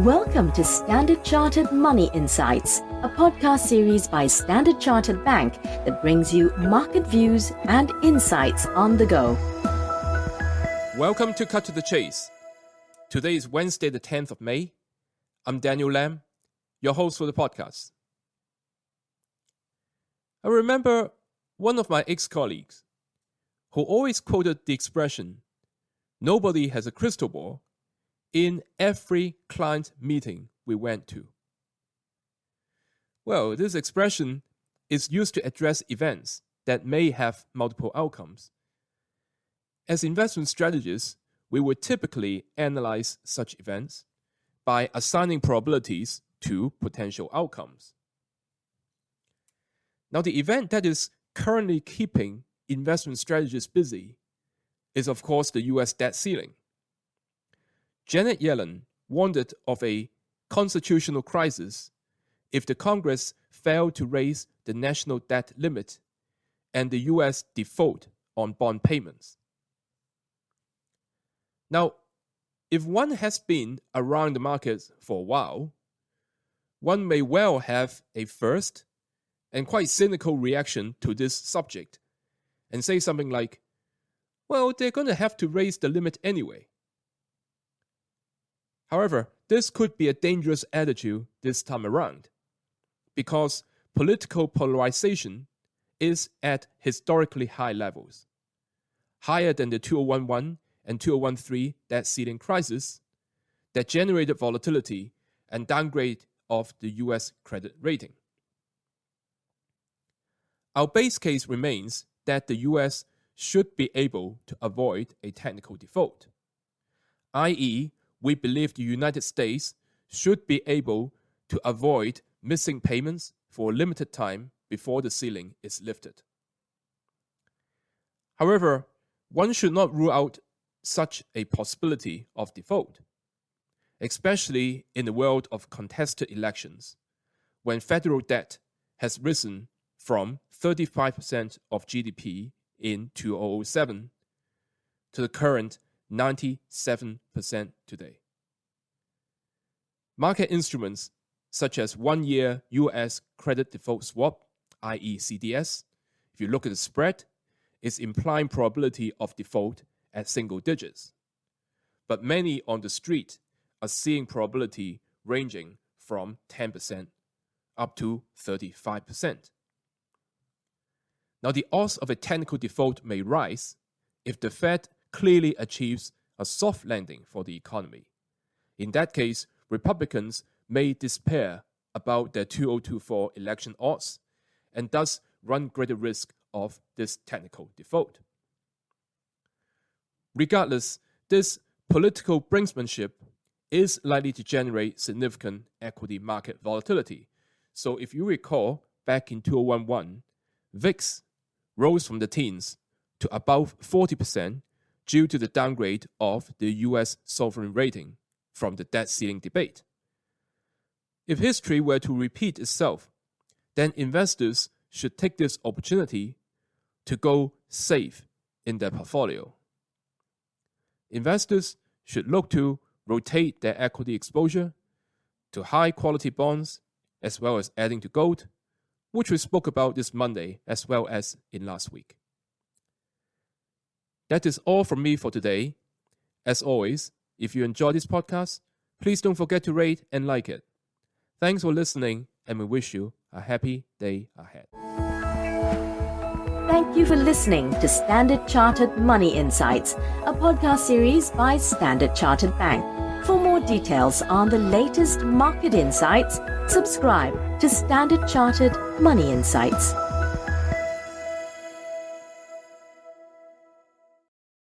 Welcome to Standard Chartered Money Insights, a podcast series by Standard Chartered Bank that brings you market views and insights on the go. Welcome to Cut to the Chase. Today is Wednesday, the 10th of May. I'm Daniel Lam, your host for the podcast. I remember one of my ex-colleagues who always quoted the expression, "Nobody has a crystal ball," in every client meeting we went to. Well, this expression is used to address events that may have multiple outcomes. As investment strategists, we would typically analyze such events by assigning probabilities to potential outcomes. Now, the event that is currently keeping investment strategists busy is, of course, the US debt ceiling. Janet Yellen warned of a constitutional crisis if the Congress failed to raise the national debt limit and the US default on bond payments. Now, if one has been around the market for a while, one may well have a first and quite cynical reaction to this subject and say something like, well, they're going to have to raise the limit anyway. However, this could be a dangerous attitude this time around, because political polarization is at historically high levels, higher than the 2011 and 2013 debt ceiling crisis that generated volatility and downgrade of the US credit rating. Our base case remains that the US should be able to avoid a technical default, i.e., we believe the United States should be able to avoid missing payments for a limited time before the ceiling is lifted. However, one should not rule out such a possibility of default, especially in the world of contested elections, when federal debt has risen from 35% of GDP in 2007 to the current 97% today. Market instruments such as one-year US credit default swap, i.e. CDS, if you look at the spread, is implying probability of default at single digits. But many on the street are seeing probability ranging from 10% up to 35%. Now, the odds of a technical default may rise if the Fed clearly achieves a soft landing for the economy. In that case, Republicans may despair about their 2024 election odds and thus run greater risk of this technical default. Regardless, this political brinksmanship is likely to generate significant equity market volatility. So if you recall, back in 2011, VIX rose from the teens to above 40% due to the downgrade of the US sovereign rating from the debt ceiling debate. If history were to repeat itself, then investors should take this opportunity to go safe in their portfolio. Investors should look to rotate their equity exposure to high-quality bonds, as well as adding to gold, which we spoke about this Monday as well as in last week. That is all from me for today. As always, if you enjoy this podcast, please don't forget to rate and like it. Thanks for listening, and we wish you a happy day ahead. Thank you for listening to Standard Chartered Money Insights, a podcast series by Standard Chartered Bank. For more details on the latest market insights, subscribe to Standard Chartered Money Insights.